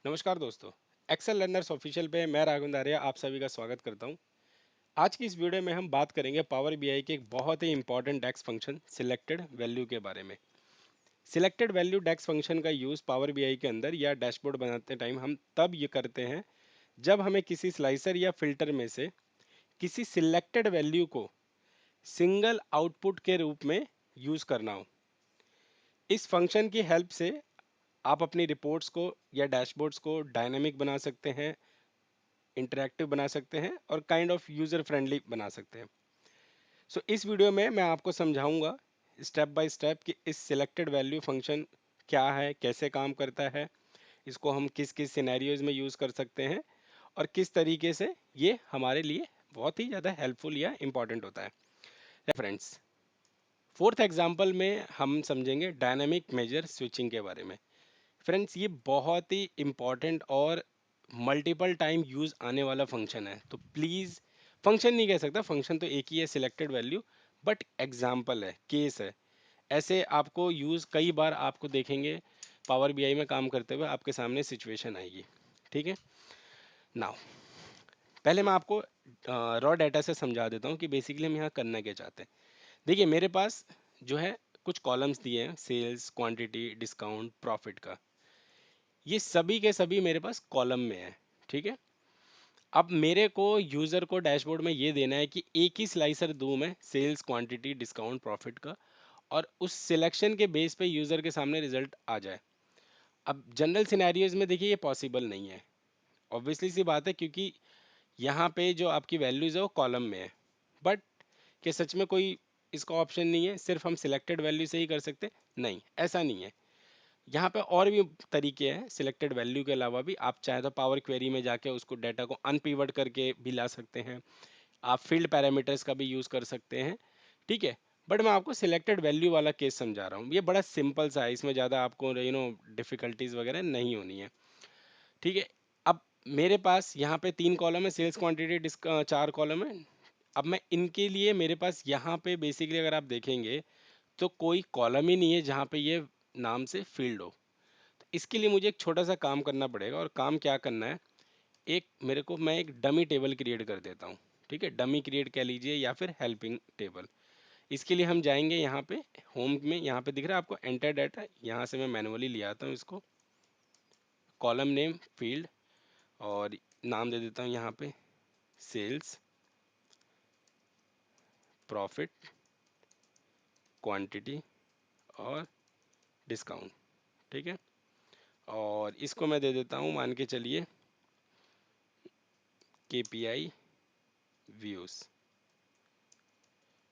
नमस्कार दोस्तों। Excel learners official पे मैं राघवेंद्र आर्या आप सभी का स्वागत करता हूं। आज की इस वीडियो में हम बात करेंगे पावर बीआई के एक बहुत ही इंपॉर्टेंट डेक्स फंक्शन सिलेक्टेड वैल्यू के बारे में। सिलेक्टेड वैल्यू डेक्स फंक्शन का यूज पावर बीआई के अंदर या डैशबोर्ड बनाते टाइम हम तब ये करते हैं जब हमें किसी स्लाइसर या फिल्टर में से किसी सिलेक्टेड वैल्यू को सिंगल आउटपुट के रूप में यूज करना हो। इस फंक्शन की हेल्प से आप अपनी रिपोर्ट्स को या डैशबोर्ड्स को डायनामिक बना सकते हैं, इंटरैक्टिव बना सकते हैं और काइंड ऑफ यूजर फ्रेंडली बना सकते हैं। सो इस वीडियो में मैं आपको समझाऊंगा स्टेप बाय स्टेप कि इस सिलेक्टेड वैल्यू फंक्शन क्या है, कैसे काम करता है, इसको हम किस किस सिनेरियोज में यूज कर सकते हैं और किस तरीके से ये हमारे लिए बहुत ही ज़्यादा हेल्पफुल या इम्पॉर्टेंट होता है। फ्रेंड्स, फोर्थ एग्जाम्पल में हम समझेंगे डायनामिक मेजर स्विचिंग के बारे में। फ्रेंड्स, ये बहुत ही इम्पॉर्टेंट और मल्टीपल टाइम यूज आने वाला फंक्शन है, तो प्लीज, फंक्शन नहीं कह सकता, फंक्शन तो एक ही है सिलेक्टेड वैल्यू, बट एग्जाम्पल है, केस है। ऐसे आपको यूज कई बार आपको देखेंगे पावर बीआई में काम करते हुए आपके सामने सिचुएशन आएगी। ठीक है, नाउ पहले मैं आपको रॉ डाटा से समझा देता हूँ कि बेसिकली हम यहाँ करना क्या चाहते हैं। देखिए, मेरे पास जो है कुछ कॉलम्स दिए हैं, सेल्स, क्वांटिटी, डिस्काउंट, प्रॉफिट का। ये सभी के सभी मेरे पास कॉलम में है। ठीक है, अब मेरे को यूजर को डैशबोर्ड में ये देना है कि एक ही स्लाइसर दूं मैं सेल्स, क्वांटिटी, डिस्काउंट, प्रॉफिट का, और उस सिलेक्शन के बेस पे यूजर के सामने रिजल्ट आ जाए। अब जनरल सिनेरियोज में देखिए ये पॉसिबल नहीं है, ऑब्वियसली सी बात है, क्योंकि यहाँ पे जो आपकी वैल्यूज है वो कॉलम में है। बट क्या सच में कोई इसका ऑप्शन नहीं है, सिर्फ हम सिलेक्टेड वैल्यू से ही कर सकते? नहीं, ऐसा नहीं है। यहाँ पे और भी तरीके हैं, सिलेक्टेड वैल्यू के अलावा भी आप चाहे तो पावर क्वेरी में जाके उसको डाटा को अनपिवट करके भी ला सकते हैं, आप फील्ड पैरामीटर्स का भी यूज कर सकते हैं। ठीक है, बट मैं आपको सिलेक्टेड वैल्यू वाला केस समझा रहा हूँ, ये बड़ा सिंपल सा है, इसमें ज़्यादा आपको डिफिकल्टीज वगैरह नहीं होनी है। ठीक है, अब मेरे पास यहाँ पे 3 कॉलम है, सेल्स, क्वांटिटी, 4 कॉलम है। अब मैं इनके लिए मेरे पास यहाँ पे बेसिकली अगर आप देखेंगे तो कोई कॉलम ही नहीं है जहाँ पे ये नाम से फील्ड हो। इसके लिए मुझे एक छोटा सा काम करना पड़ेगा, और काम क्या करना है, एक मेरे को, मैं एक डमी टेबल क्रिएट कर देता हूँ। ठीक है, डमी क्रिएट कह लीजिए या फिर हेल्पिंग टेबल। इसके लिए हम जाएंगे यहाँ पे होम में, यहाँ पे दिख रहा है आपको एंटर डाटा, यहाँ से मैं मैनुअली ले आता हूँ इसको, कॉलम नेम फील्ड, और नाम दे देता हूँ यहाँ पे सेल्स, प्रॉफिट, क्वांटिटी और डिस्काउंट। ठीक है, और इसको मैं दे देता हूँ, मान के चलिए केपीआई व्यूज़।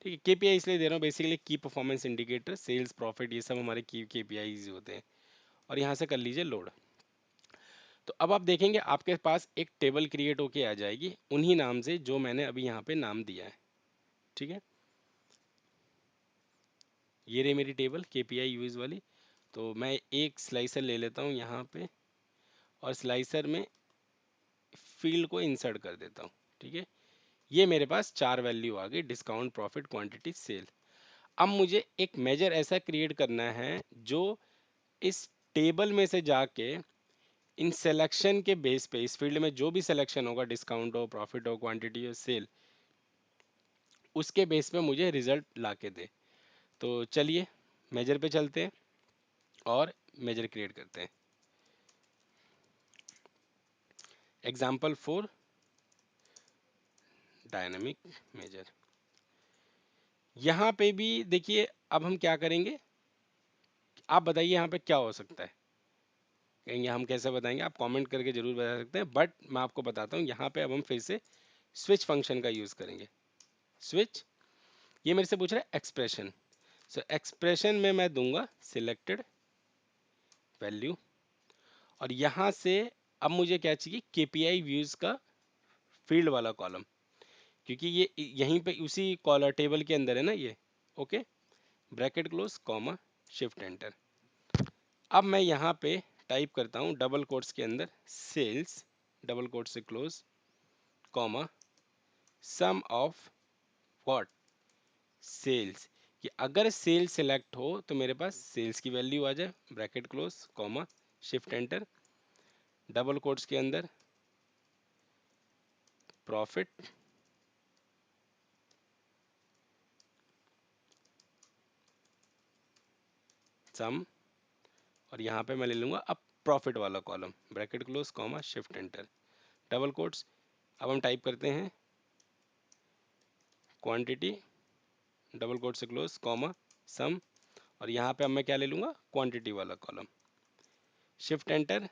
ठीक है, केपीआई इसलिए दे रहा हूँ, बेसिकली की परफॉर्मेंस इंडिकेटर, सेल्स, प्रॉफिट, ये सब हमारे की केपीआईज होते हैं। और यहाँ से कर लीजिए लोड। तो अब आप देखेंगे आपके पास एक टेबल क्रिएट होके आ जाएगी उन्हीं नाम से जो मैंने अभी यहाँ पे नाम दिया है। ठीक है, ये रही मेरी टेबल केपीआई यूज वाली। तो मैं एक स्लाइसर ले लेता हूँ यहाँ पे, और स्लाइसर में फील्ड को इंसर्ट कर देता हूँ। ठीक है, ये मेरे पास 4 वैल्यू आ गई, डिस्काउंट, प्रॉफिट, क्वांटिटी, सेल। अब मुझे एक मेजर ऐसा क्रिएट करना है जो इस टेबल में से जाके इन सिलेक्शन के बेस पे, इस फील्ड में जो भी सिलेक्शन होगा, डिस्काउंट हो, प्रॉफिट हो, क्वांटिटी हो, सेल, उसके बेस पे मुझे रिजल्ट ला के दे। तो चलिए मेजर पे चलते हैं और मेजर क्रिएट करते हैं। Example 4, dynamic measure. यहाँ पे भी देखिए, अब हम क्या करेंगे, आप बताइए यहाँ पे क्या हो सकता है, कहेंगे हम कैसे बताएंगे, आप कमेंट करके जरूर बता सकते हैं, बट मैं आपको बताता हूँ यहाँ पे अब हम फिर से स्विच फंक्शन का यूज करेंगे। स्विच, ये मेरे से पूछ रहा है एक्सप्रेशन। सो एक्सप्रेशन में मैं दूंगा सिलेक्टेड वैल्यू, और यहाँ से अब मुझे क्या चाहिए, केपीआई व्यूज का फील्ड वाला कॉलम, क्योंकि ये यहीं पे उसी कॉलर टेबल के अंदर है ना ये। Okay, bracket close, comma, shift enter. अब मैं यहाँ पे टाइप करता हूँ डबल कोट्स के अंदर सेल्स, डबल कोट से close, comma, sum of what, cells. कि अगर सेल सेलेक्ट हो तो मेरे पास सेल्स की वैल्यू आ जाए, bracket close, comma, shift enter. Double quotes के अंदर प्रॉफिट सम, और यहाँ पे मैं ले लूंगा अब प्रॉफिट वाला column, bracket close comma shift enter, double quotes. अब हम टाइप करते हैं क्वांटिटी, डबल कोट से क्लोज कॉमा सम, और यहाँ पे अब मैं क्या ले लूंगा, क्वांटिटी वाला column, shift enter,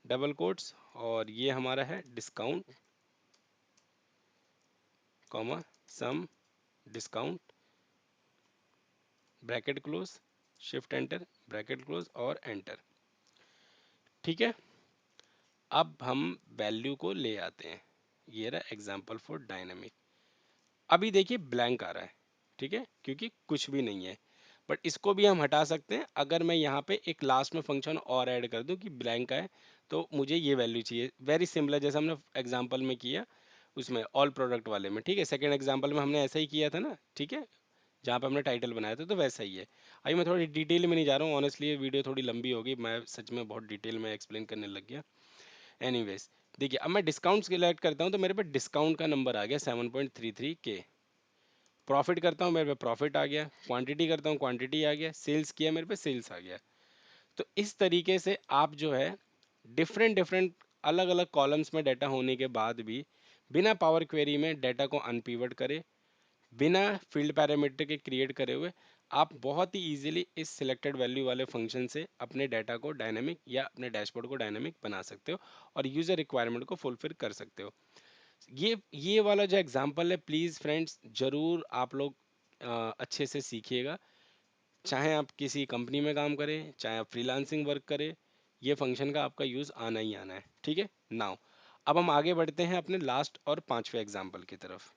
double quotes, और ये हमारा है discount comma sum discount, bracket close, shift enter, bracket close और एंटर। ठीक है, अब हम वैल्यू को ले आते हैं, ये रहा एग्जाम्पल फॉर डायनेमिक। अभी देखिए ब्लैंक आ रहा है, ठीक है, क्योंकि कुछ भी नहीं है, बट इसको भी हम हटा सकते हैं। अगर मैं यहाँ पे एक लास्ट में फंक्शन और ऐड कर दूं कि ब्लैंक है, तो मुझे ये वैल्यू चाहिए, वेरी सिमिलर जैसे हमने एग्जांपल में किया उसमें ऑल प्रोडक्ट वाले में, ठीक है, सेकंड एग्जांपल में हमने ऐसा ही किया था ना, ठीक है, जहाँ पे हमने टाइटल बनाया था, तो वैसा ही है। अभी मैं थोड़ी डिटेल में नहीं जा रहा हूँ, ऑनेस्टली ये वीडियो थोड़ी लंबी होगी, मैं सच में बहुत डिटेल में एक्सप्लेन करने लग गया। एनीवेज, देखिए अब मैं डिस्काउंट सिलेक्ट करता हूँ तो मेरे पे डिस्काउंट का नंबर आ गया 7.33 के, प्रॉफिट करता हूँ मेरे पे प्रॉफिट आ गया, क्वांटिटी करता हूँ क्वांटिटी आ गया, सेल्स किया मेरे पे सेल्स आ गया। तो इस तरीके से आप जो है डिफरेंट डिफरेंट अलग अलग कॉलम्स में डाटा होने के बाद भी बिना पावर क्वेरी में डाटा को अनपिवट करे, बिना फील्ड पैरामीटर के क्रिएट करे हुए, आप बहुत ही इजीली इस सिलेक्टेड वैल्यू वाले फंक्शन से अपने डाटा को डायनेमिक या अपने डैशबोर्ड को डायनेमिक बना सकते हो और यूजर रिक्वायरमेंट को फुलफिल कर सकते हो। ये वाला जो एग्जांपल है, प्लीज़ फ्रेंड्स ज़रूर आप लोग अच्छे से सीखिएगा। चाहे आप किसी कंपनी में काम करें, चाहे आप फ्रीलांसिंग वर्क करें, ये फंक्शन का आपका यूज़ आना ही आना है। ठीक है, नाउ अब हम आगे बढ़ते हैं अपने लास्ट और पांचवे एग्जांपल की तरफ।